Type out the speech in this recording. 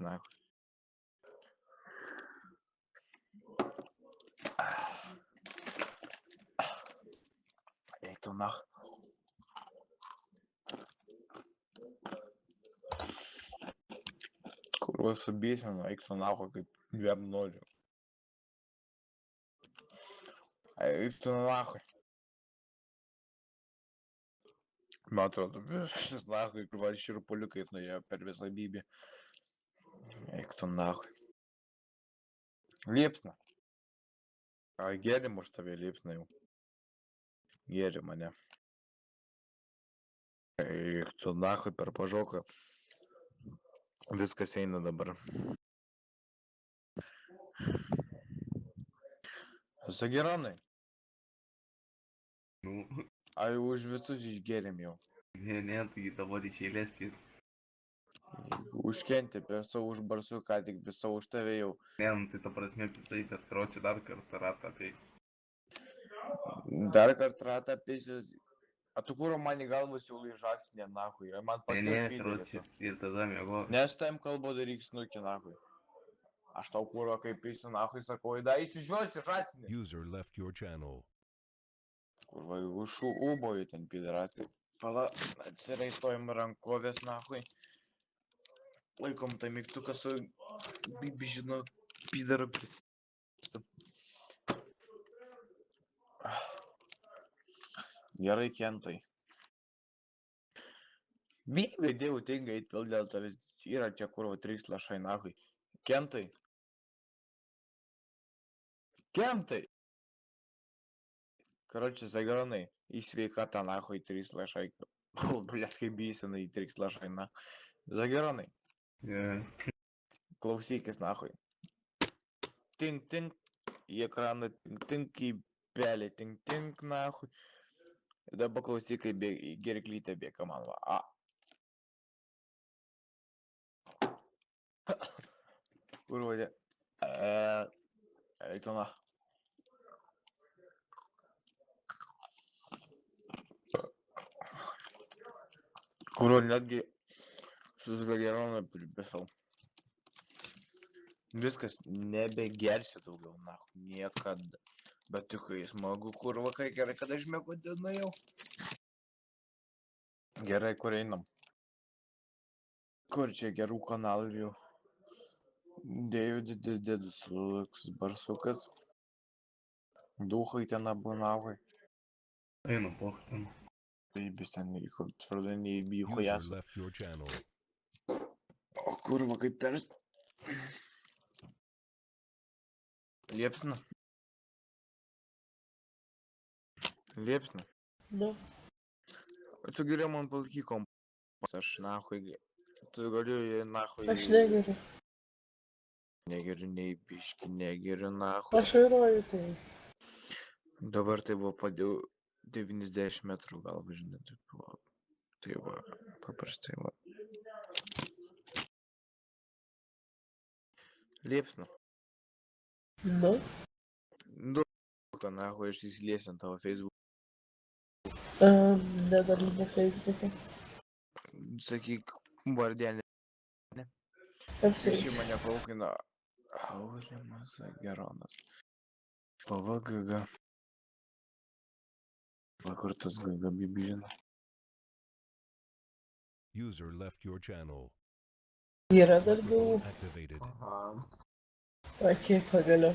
Нахуй. Это нахуй. Kurva subėsina, eik tu nahui kaip 2-0. Eik tu nahui. Man atrodo, visas nahui, kurva širpuliukai nuėjo per visą bybį. Eik tu nahui. Liepsna. Gėrim už tave liepsna jau. Gėri mane. Eik tu nahui per pažoką. Viskas eina dabar. Zageronai. Nu, Ai už visus išgėrėm jau. ne, tai dabar iš eilės pir. Užkentė pisau už barsuką, tik pisau už tave jau. Ne, nu, tai ta prasme pisai, bet karoči dar kartą ratą tai. Dar kartą ratą pisis. A tu kur man į galvą siūlai žąsinę, nahui. Man Ne, patinka karoči, įdėlėtų. ir tada mėgo. Nes tam kalbo daryk snukį, nahui. Aš tau kūro kaip pisiu, nahui, sakau, da įsižiuosi žąsinį. User left your channel. Kurva, ušų ūboju ten pidaras. Tai pala, atsiraistojam rankovės, nahui. Laikom tą mygtuką su bibi, žino, pidaru. Gerai, Kentai. Bibi, dėjau tingai, vėl dėl tavęs yra čia kurva 3 lašai, nahui. Kentai. Kentai. Короче, Zageronai, į sveikatą, nahui, 3 lašai. Blet, kaip bysina į 3 lašai, na. Zageronai, klausykis, nahui. Tink, tink, į ekraną, tink, tink, į pelį, tink, tink, nahui. Dabar klausyk, kaip gerklytė bėga man, va. Kur vadė? Eitona. Kur netgi su Zageronu pripisau. Viskas, nebegersiu daugiau, nahui, niekada. Bet tik kai smagu, kurva, kai gerai, kad aš mėgodinu jau. Gerai, kur einam? Kur čia gerų kanalų jau? Deividis dėdus Luks barsukas. Duhai ten abu nahui. Einu, poch ten. Baibis ten įvyko, tvirtai neįbyko User jas. left your channel. O kurva, kaip pers. Liepsna. Liepsna. Nu, Tu geriau man palaikyk kompas, aš nahui. Tu galiu nahui. aš negeriu. Negeriu nei biški, negeriu nahui. Aš vairuoju tai. Dabar tai buvo padėjau 90 metrų gal, žinai, tai va, paprastai va. Liepsna. Nu, Nu, ką nahui, aš įsiliesiu ant tavo Facebook. nedalinė Facebook'e. Sakyk, vardelį. Visi Apsėsiu. mane paukina. Aurimas Zageronas. PVGG. Va, kur tas GG bibi, žinai. User left your channel. Yra dar buvau. Activated. Aha. Okei, pagaliau.